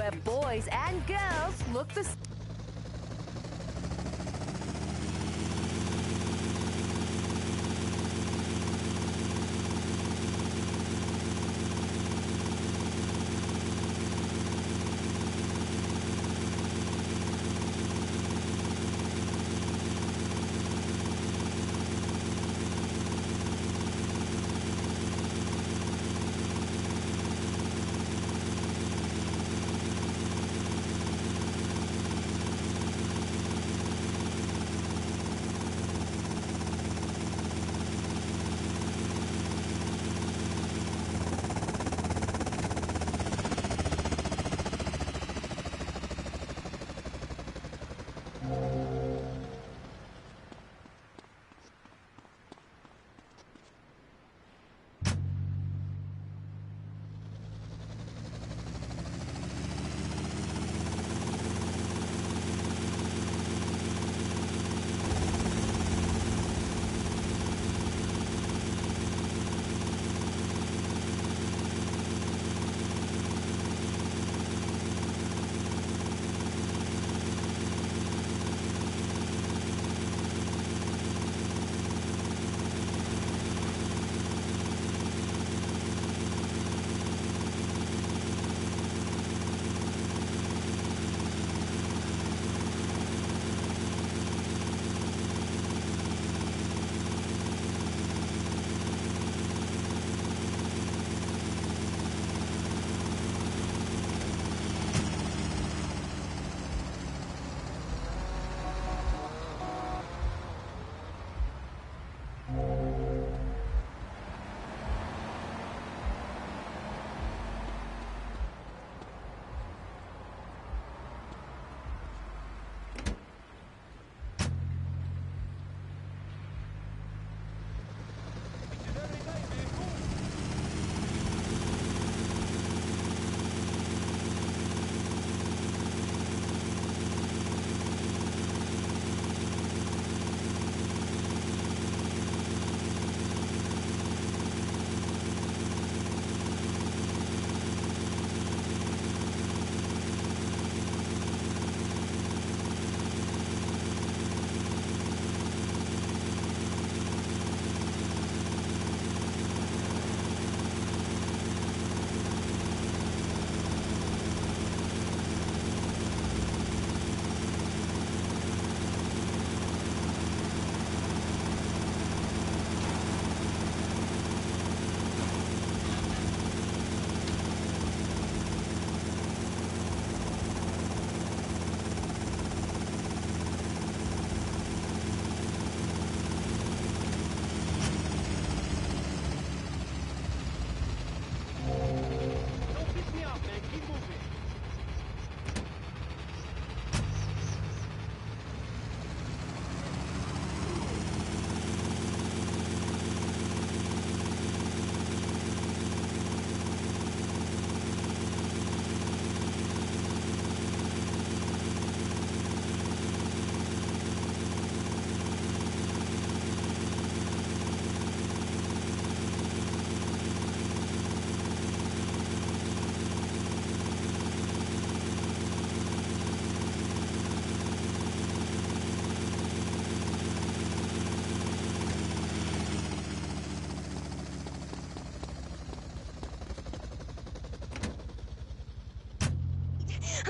where boys and girls look the same.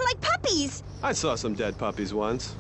Like puppies! I saw some dead puppies once.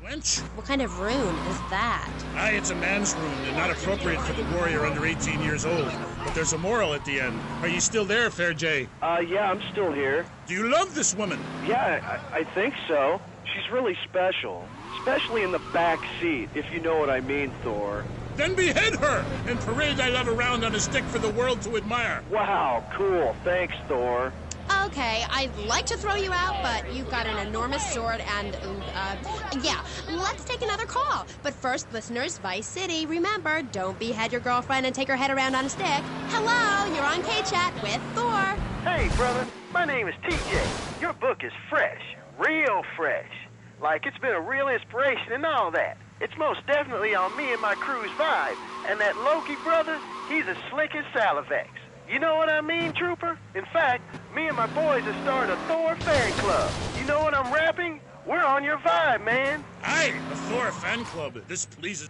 Wench? What kind of rune is that? Aye, it's a man's rune and not appropriate for the warrior under 18 years old. But there's a moral at the end. Are you still there, Fair Jay? Yeah, I'm still here. Do you love this woman? Yeah, I think so. She's really special. Especially in the back seat, if you know what I mean, Thor. Then behead her and parade thy love around on a stick for the world to admire. Wow, cool. Thanks, Thor. Okay, I'd like to throw you out, but you've got an enormous sword and, yeah, let's take another call. But first, listeners, Vice City, remember, don't behead your girlfriend and take her head around on a stick. Hello, you're on K-Chat with Thor. Hey, brother, my name is TJ. Your book is fresh, real fresh. Like, it's been a real inspiration and all that. It's most definitely on me and my crew's vibe. And that Loki brother, he's as slick as Salivex. You know what I mean, Trooper? In fact, me and my boys have started a Thor fan club. You know what I'm rapping? We're on your vibe, man. Aye, a Thor fan club. This pleases...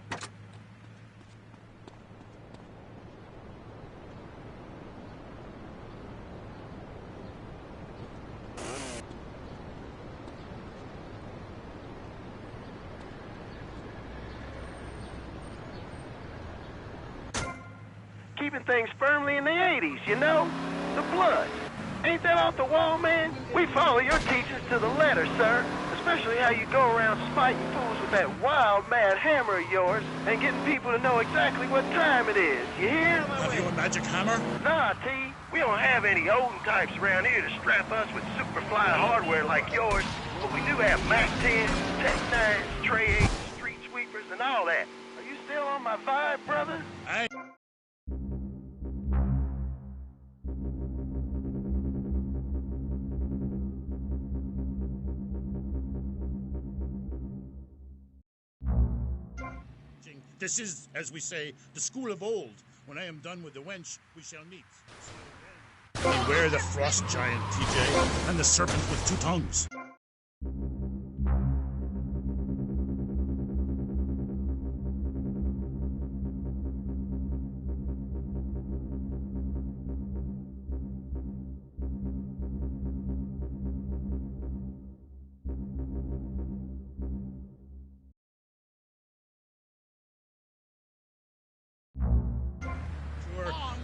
Keeping things firmly in the 80s, you know? The blood. Ain't that off the wall, man? We follow your teachings to the letter, sir. Especially how you go around spiting fools with that wild, mad hammer of yours and getting people to know exactly what time it is. You hear? Have you a magic hammer? Nah, T. We don't have any olden types around here to strap us with superfly hardware like yours. But we do have Mac 10s, Tech 9s, Tray 8s, Street Sweepers, and all that. Are you still on my vibe, brother? Aye. This is, as we say, the school of old. When I am done with the wench, we shall meet. Beware the frost giant, TJ, and the serpent with two tongues.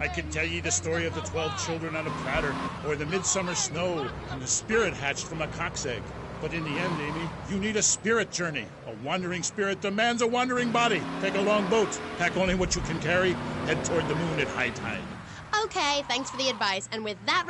I could tell ye the story of the 12 children on a platter, or the midsummer snow, and the spirit hatched from a cock's egg. But in the end, Amy, you need a spirit journey. A wandering spirit demands a wandering body. Take a long boat, pack only what you can carry, head toward the moon at high tide. Okay, thanks for the advice. And with that...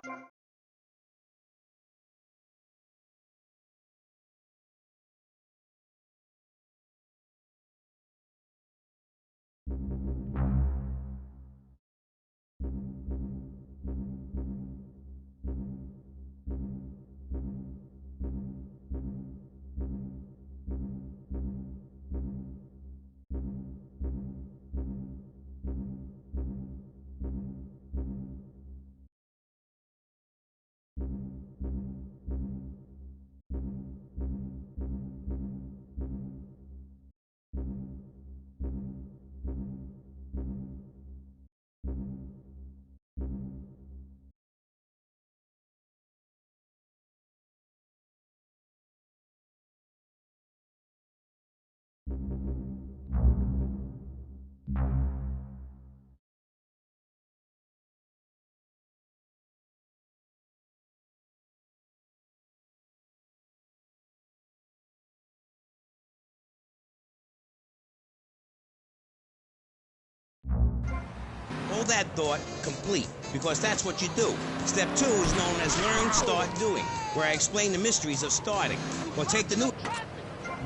Hold that thought complete, because that's what you do. Step 2 is known as Learn, Start, Doing, where I explain the mysteries of starting. Or take the new...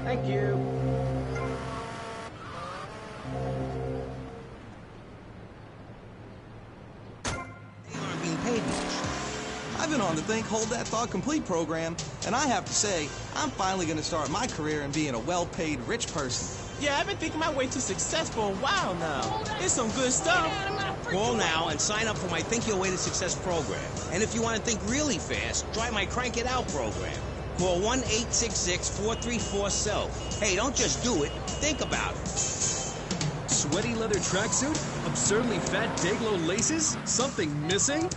Thank you. They aren't being paid much. I've been on the Think Hold That Thought Complete program, and I have to say, I'm finally going to start my career in being a well-paid rich person. Yeah, I've been thinking my way to success for a while now. It's some good stuff. Call now and sign up for my Think Your Way to Success program. And if you want to think really fast, try my Crank It Out program. Call 1-866-434-SELF. Hey, don't just do it. Think about it. Sweaty leather tracksuit? Absurdly fat Dayglow laces? Something missing?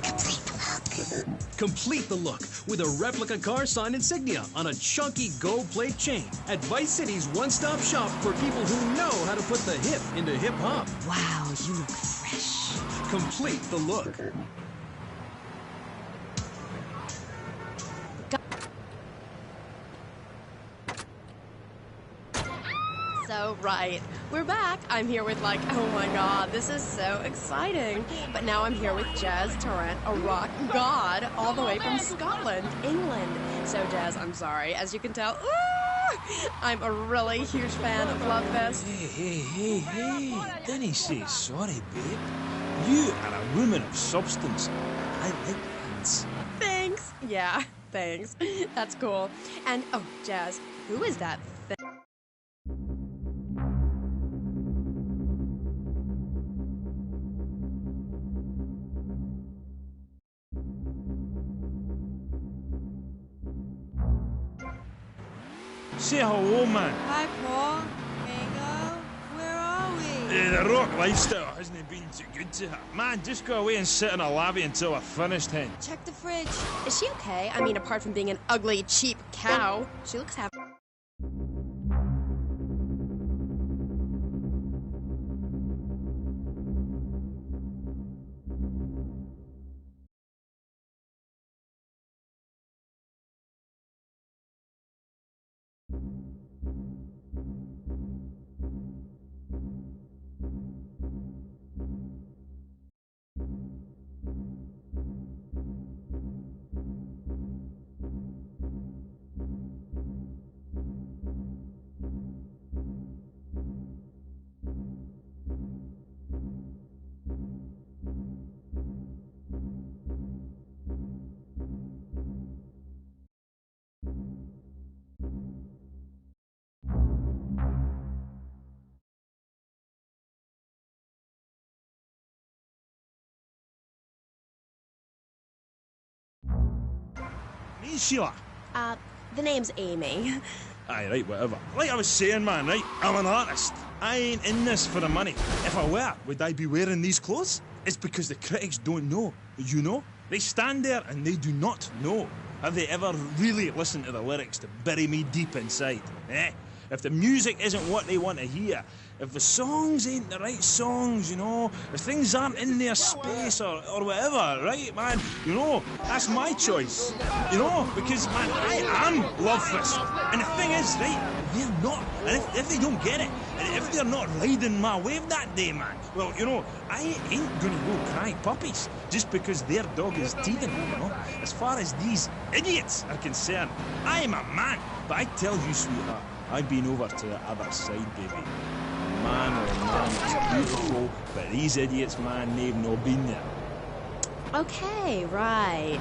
Complete the look with a replica car signed insignia on a chunky gold plate chain at Vice City's one-stop shop for people who know how to put the hip into hip-hop. Wow, you look fresh. Complete the look. So, right, we're back. I'm here with like, oh my god, this is so exciting. But now I'm here with Jazz Torrent, a rock god, all the way from Scotland, England. So, Jazz, I'm sorry. As you can tell, I'm a really huge fan of Love Fest. Hey. Didn't say sorry, babe. You are a woman of substance. I like that. Thanks. Yeah, thanks. That's cool. And, oh, Jazz, who is that thing? Say hello, man. Hi, Paul. Mango. Where are we? The rock lifestyle hasn't been too good to her. Man, just go away and sit in a lavvy until I've finished, hen. Check the fridge. Is she okay? I mean, apart from being an ugly, cheap cow, she looks happy. Me, Sheila. The name's Amy. Aye, right, whatever. Like I was saying, man, right? I'm an artist. I ain't in this for the money. If I were, would I be wearing these clothes? It's because the critics don't know. You know? They stand there and they do not know. Have they ever really listened to the lyrics to bury me deep inside? If the music isn't what they want to hear, if the songs ain't the right songs, you know, if things aren't in their space or whatever, right, man, you know, that's my choice, you know, because, man, I am Love Fist. And the thing is, right, they're not. And if they don't get it, and if they're not riding my wave that day, man, well, you know, I ain't gonna go cry puppies just because their dog is teething, you know. As far as these idiots are concerned, I am a man. But I tell you, sweetheart, I've been over to the other side, baby. Man, oh man, it's beautiful, but these idiots, man, they've not been there. Okay, right.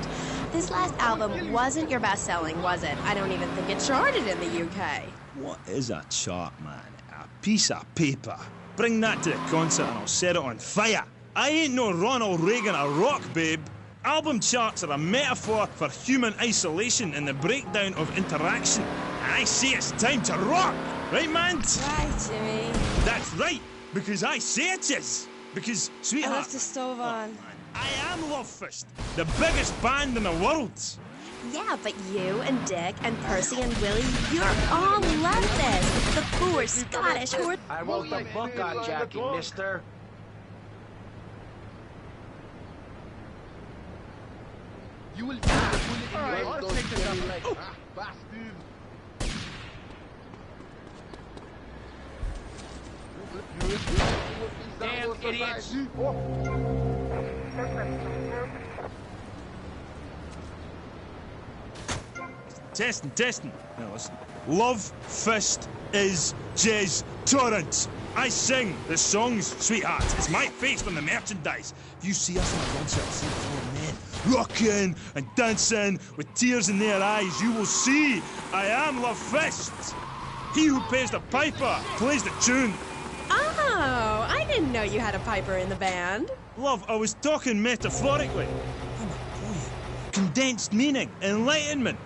This last album wasn't your best-selling, was it? I don't even think it charted in the UK. What is a chart, man? A piece of paper. Bring that to the concert and I'll set it on fire. I ain't no Ronald Reagan a rock, babe. Album charts are a metaphor for human isolation and the breakdown of interaction. And I say it's time to rock, right, man? Right, Jimmy. That's right, because I say it is. Because, I sweetheart... left the stove on. Man, I am Love Fist, the biggest band in the world. Yeah, but you and Dick and Percy and Willie, you're all leftists. The poor Scottish who are... I wrote the book on Jackie, mister. You will die. All right, let's take this up. Bastard. Damn idiots. Testing. Now listen. Love Fist is Jazz Torrent. I sing the songs, sweetheart. It's my face on the merchandise. If you see us in a concert, see four men rocking and dancing with tears in their eyes, you will see I am Love Fist. He who pays the piper plays the tune. Oh, I didn't know you had a piper in the band. Love, I was talking metaphorically. I'm a poet. Condensed meaning, enlightenment.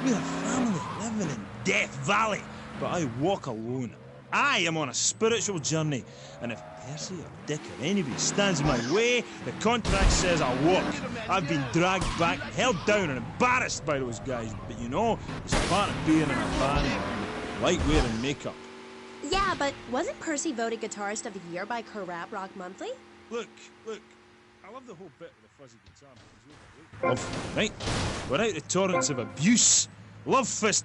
We're a family. living in Death Valley, but I walk alone. I am on a spiritual journey, and if Percy or Dick or anybody stands in my way, the contract says I'll walk. I've been dragged back, held down and embarrassed by those guys, but you know, it's part of being in a band. Like wearing makeup. Yeah, but wasn't Percy voted Guitarist of the Year by Rap Rock Monthly? Look, I love the whole bit with the fuzzy guitar. Love, right? Without the torrents of abuse, love fist.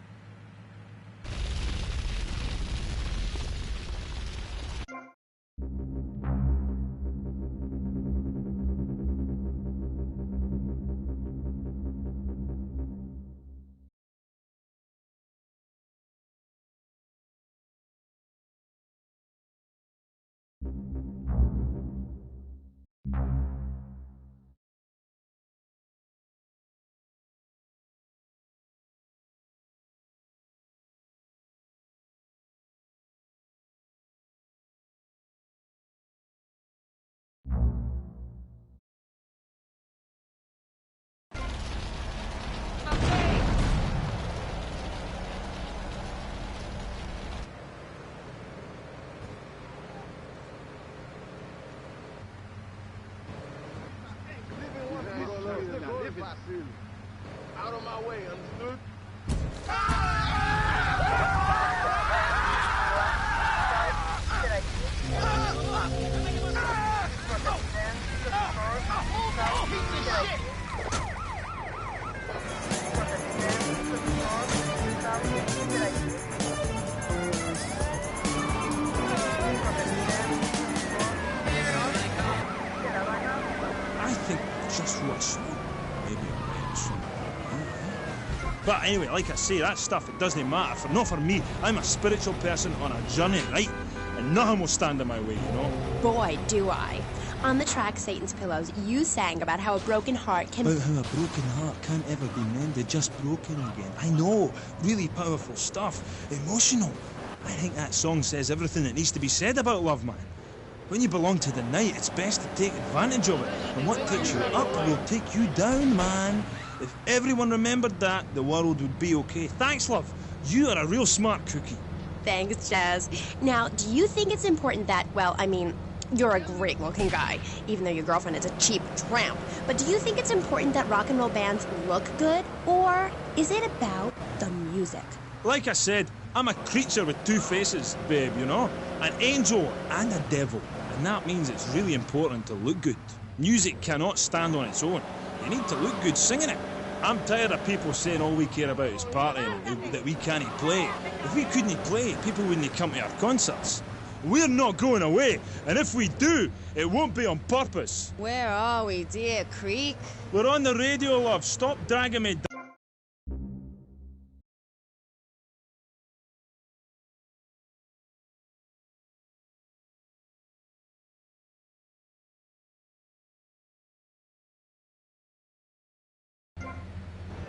Out of my way, understood? I think just what maybe a wrench. But anyway, like I say, that stuff, it doesn't matter. Not for me. I'm a spiritual person on a journey, right? And nothing will stand in my way, you know? Boy, do I. On the track Satan's Pillows, you sang about how a broken heart can... About how a broken heart can't ever be mended, just broken again. I know. Really powerful stuff. Emotional. I think that song says everything that needs to be said about love, man. When you belong to the night, it's best to take advantage of it. And what takes you up will take you down, man. If everyone remembered that, the world would be okay. Thanks, love. You are a real smart cookie. Thanks, Jazz. Now, do you think it's important that, well, I mean, you're a great-looking guy, even though your girlfriend is a cheap tramp. But do you think it's important that rock and roll bands look good? Or is it about the music? Like I said, I'm a creature with two faces, babe, you know? An angel and a devil. And that means it's really important to look good. Music cannot stand on its own. You need to look good singing it. I'm tired of people saying all we care about is partying, that we can't play. If we couldn't play, people wouldn't come to our concerts. We're not going away, and if we do, it won't be on purpose. Where are we, dear Creek? We're on the radio, love. Stop dragging me down.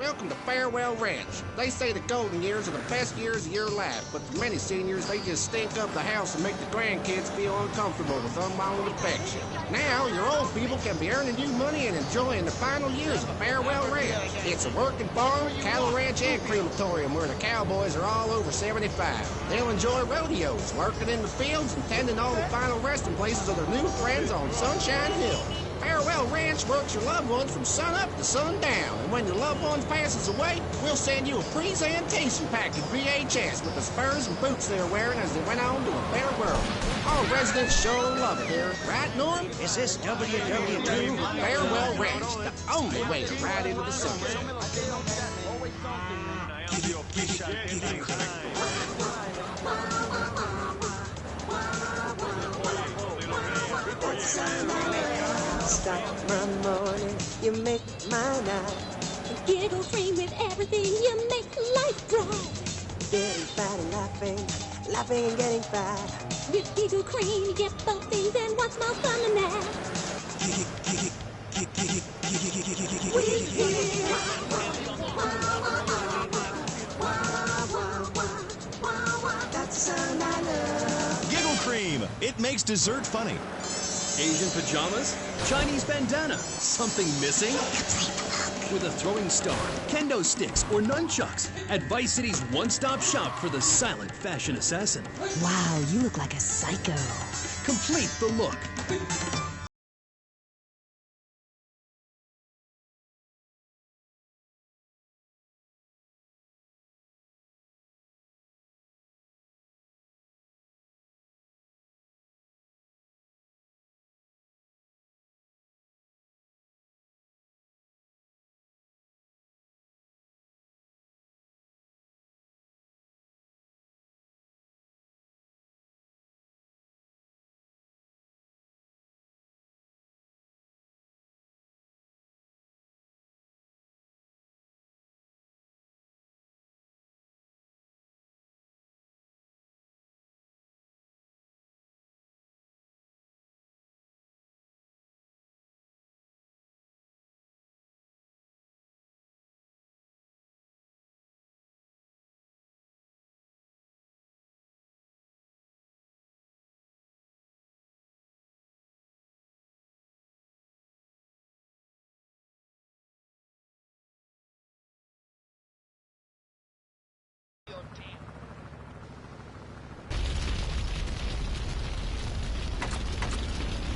Welcome to Farewell Ranch. They say the golden years are the best years of your life, but for many seniors, they just stink up the house and make the grandkids feel uncomfortable with unwanted affection. Now, your old people can be earning you money and enjoying the final years of Farewell Ranch. It's a working farm, cattle ranch, and crematorium where the cowboys are all over 75. They'll enjoy rodeos, working in the fields, and tending all the final resting places of their new friends on Sunshine Hill. Farewell Ranch works your loved ones from sun up to sundown, and when your loved one passes away, we'll send you a presentation package VHS with the spurs and boots they were wearing as they went on to a better world. All residents sure love it here, right, Norm? Is this WW2? Farewell Ranch, the only way to ride into the sunshine. Stop my morning, you make my night. Giggle free with everything, you make life bright. Getting fat and laughing and getting fat. With Giggle Cream, you get both things, and what's more fun than that? That's the sound I love. Giggle Cream, it makes dessert funny. Asian pajamas? Chinese bandana? Something missing? with a throwing star, kendo sticks, or nunchucks at Vice City's one-stop shop for the silent fashion assassin. Wow, you look like a psycho. Complete the look.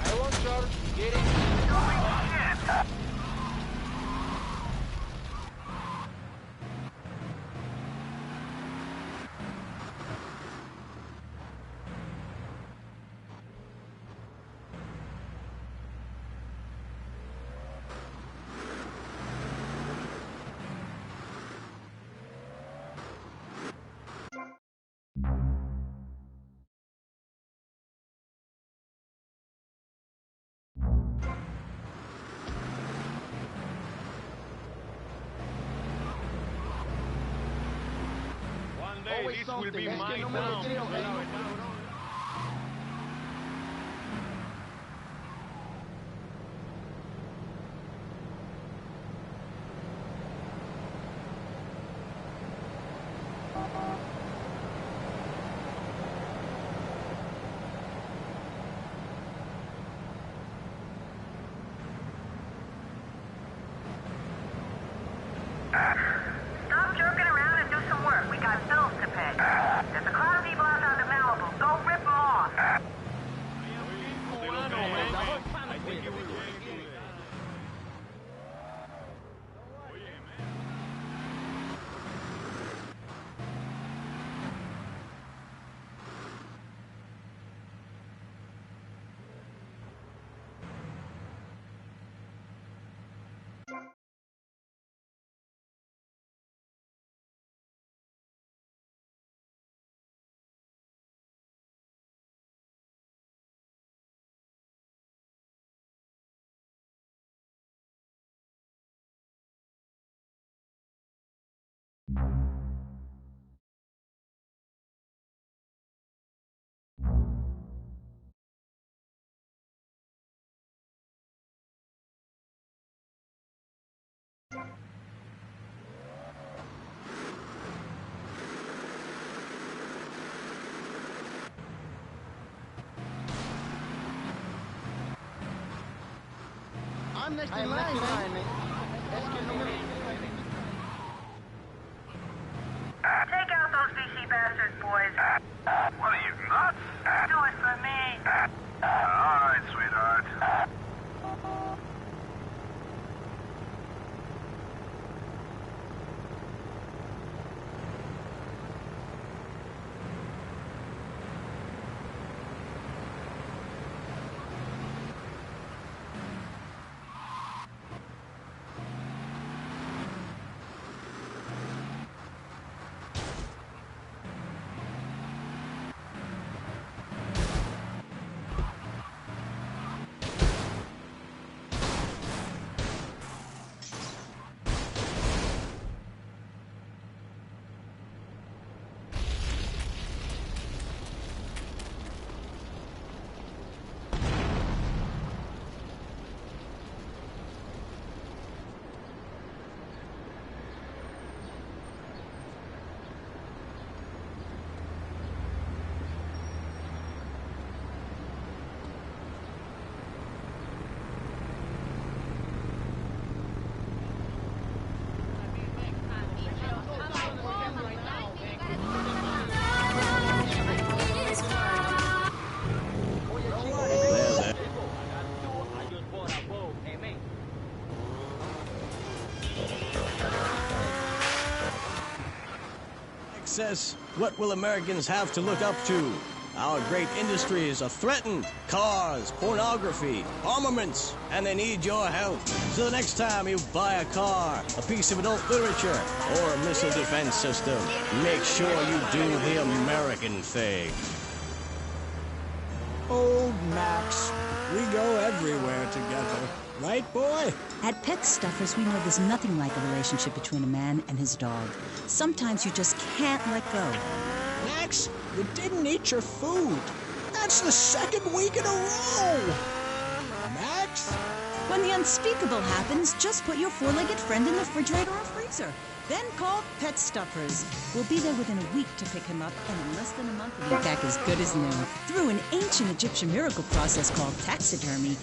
I want sir. Get in. This will be my town. Stop jerking around and do some work. We got bills to pay. There's a crowd of people outside the Malibu. Go rip them off. I'm next in line, man. Take out those VC bastards, boys. What are you, nuts? Do it for me. All right, sweetheart. access, what will Americans have to look up to? Our great industries are threatened. Cars, pornography, armaments, and they need your help. So the next time you buy a car, a piece of adult literature, or a missile defense system, make sure you do the American thing. Old Max, we go everywhere together. Right, boy? At Pet Stuffers, we know there's nothing like a relationship between a man and his dog. Sometimes you just can't let go. Max, you didn't eat your food. That's the second week in a row. Max? When the unspeakable happens, just put your four-legged friend in the refrigerator or freezer. Then call Pet Stuffers. We'll be there within a week to pick him up, and in less than a month, he'll be back as good as new. Through an ancient Egyptian miracle process called taxidermy.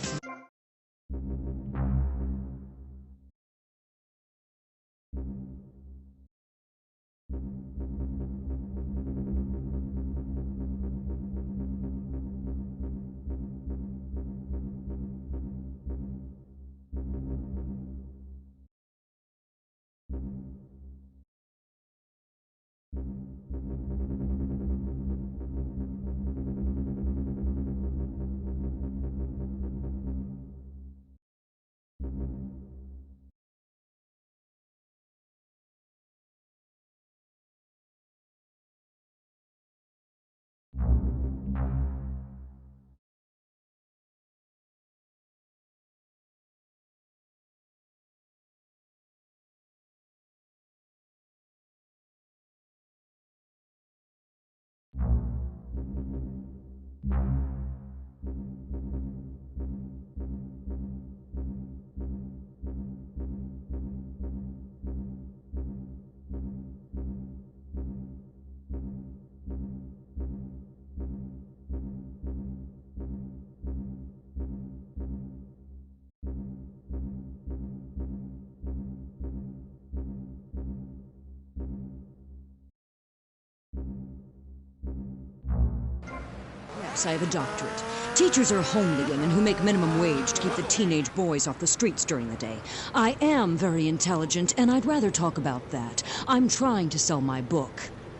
Yes, I have a doctorate. Teachers are homely women who make minimum wage to keep the teenage boys off the streets during the day. I am very intelligent, and I'd rather talk about that. I'm trying to sell my book.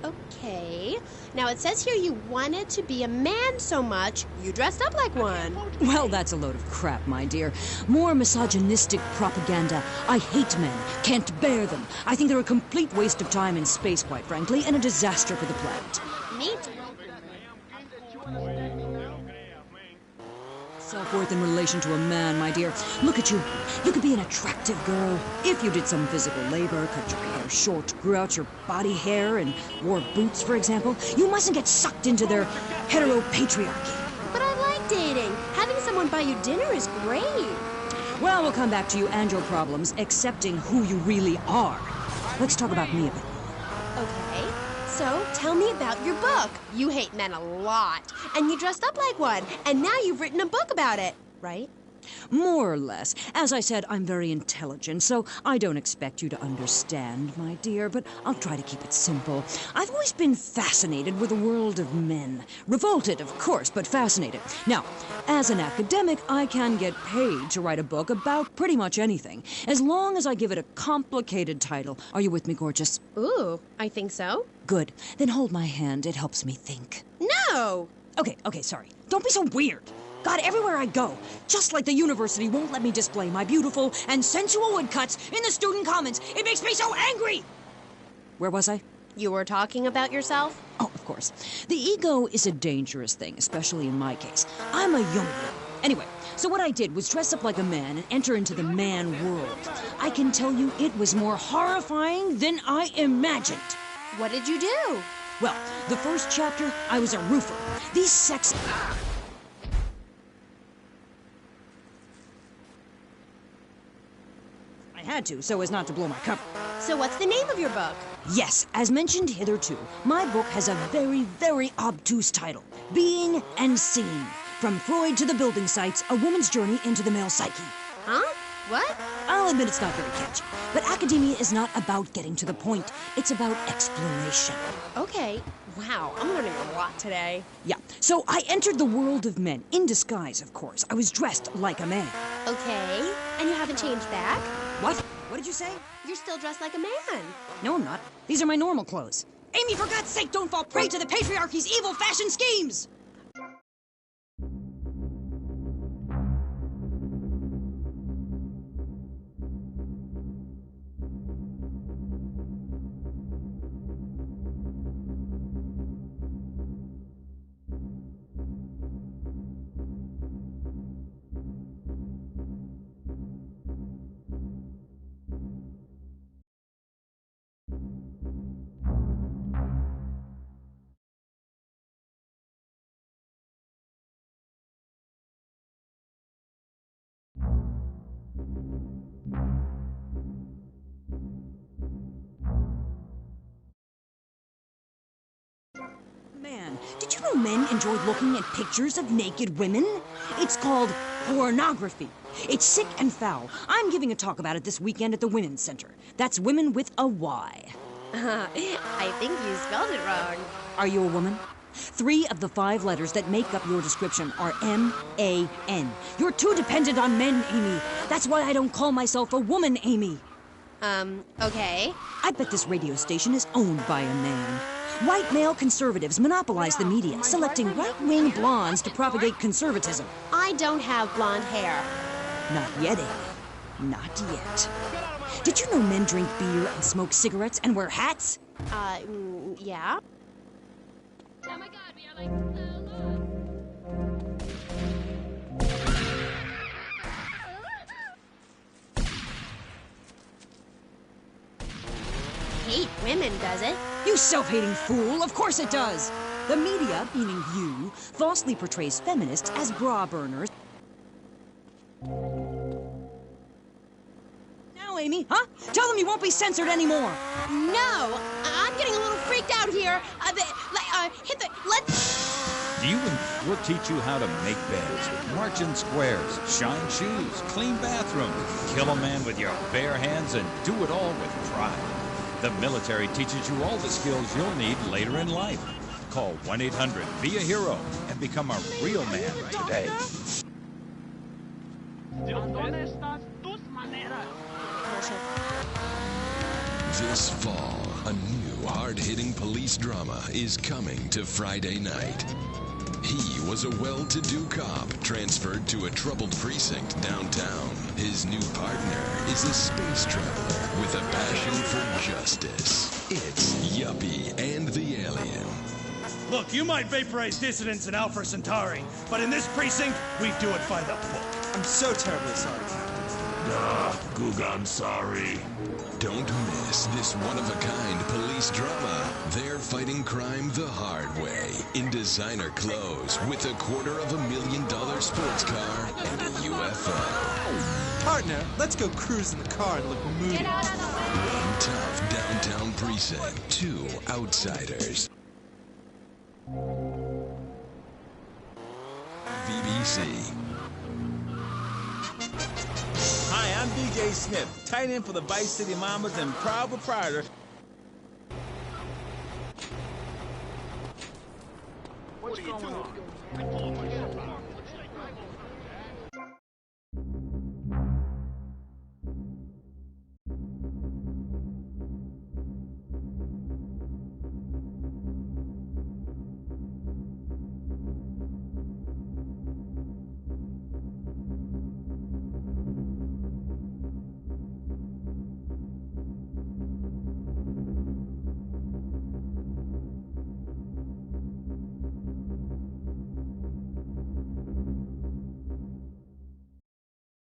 Okay. Now, it says here you wanted to be a man so much, you dressed up like one. Well, that's a load of crap, my dear. More misogynistic propaganda. I hate men. Can't bear them. I think they're a complete waste of time in space, quite frankly, and a disaster for the planet. Me too. Self-worth in relation to a man, my dear. Look at you. You could be an attractive girl if you did some physical labor, cut your hair short, grew out your body hair, and wore boots, for example. You mustn't get sucked into their heteropatriarchy. But I like dating. Having someone buy you dinner is great. Well, we'll come back to you and your problems, accepting who you really are. Let's talk about me a bit. Okay. So, tell me about your book. You hate men a lot, and you dressed up like one, and now you've written a book about it, right? More or less. As I said, I'm very intelligent, so I don't expect you to understand, my dear, but I'll try to keep it simple. I've always been fascinated with the world of men. Revolted, of course, but fascinated. Now, as an academic, I can get paid to write a book about pretty much anything, as long as I give it a complicated title. Are you with me, gorgeous? Ooh, I think so. Good. Then hold my hand. It helps me think. No! Okay, sorry. Don't be so weird. God, everywhere I go, just like the university won't let me display my beautiful and sensual woodcuts in the student commons. It makes me so angry! Where was I? You were talking about yourself? Oh, of course. The ego is a dangerous thing, especially in my case. I'm a young girl. Anyway, so what I did was dress up like a man and enter into the man world. I can tell you it was more horrifying than I imagined. What did you do? Well, the first chapter, I was a roofer. These sex... I had to, so as not to blow my cover. So what's the name of your book? Yes, as mentioned hitherto, my book has a very, very obtuse title. Being and Seeing. From Freud to the building sites, a woman's journey into the male psyche. Huh? What? I'll admit it's not very catchy, but academia is not about getting to the point. It's about exploration. Okay. Wow, I'm learning a lot today. Yeah, so I entered the world of men, in disguise, of course. I was dressed like a man. Okay, and you haven't changed back? What? What did you say? You're still dressed like a man. No, I'm not. These are my normal clothes. Amy, for God's sake, don't fall prey to the patriarchy's evil fashion schemes! Man, did you know men enjoy looking at pictures of naked women? It's called pornography. It's sick and foul. I'm giving a talk about it this weekend at the Women's Center. That's women with a Y. I think you spelled it wrong. Are you a woman? 3 of the 5 letters that make up your description are M-A-N. You're too dependent on men, Amy. That's why I don't call myself a woman, Amy. Okay. I bet this radio station is owned by a man. White male conservatives monopolize the media, selecting right-wing blondes to propagate conservatism. I don't have blonde hair. Not yet, Amy. Not yet. Did you know men drink beer and smoke cigarettes and wear hats? Yeah. Oh my God, we are like so long. Hate women, does it? You self-hating fool! Of course it does! The media, meaning you, falsely portrays feminists as bra burners. Now, Amy, huh? Tell them you won't be censored anymore! No! I'm getting a little freaked out here. We'll teach you how to make beds, march in squares, shine shoes, clean bathrooms, kill a man with your bare hands, and do it all with pride. The military teaches you all the skills you'll need later in life. Call 1-800-BE-A-HERO and become a real man today. This fall, a new hard-hitting police drama is coming to Friday night. He was a well-to-do cop transferred to a troubled precinct downtown. His new partner is a space traveler with a passion for justice. It's Yuppie and the Alien. Look, you might vaporize dissidents in Alpha Centauri, but in this precinct, we do it by the book. I'm so terribly sorry, Captain. Goog, I'm sorry. Don't miss this one-of-a-kind police drama. They're fighting crime the hard way, in designer clothes, with $250,000 sports car and a UFO. Partner, let's go cruise in the car and look moody. Get out of the way! One tough downtown precinct, 2 outsiders. BBC. Hi, I'm DJ Smith, tight end for the Vice City Mamas and proud proprietor. What are you doing?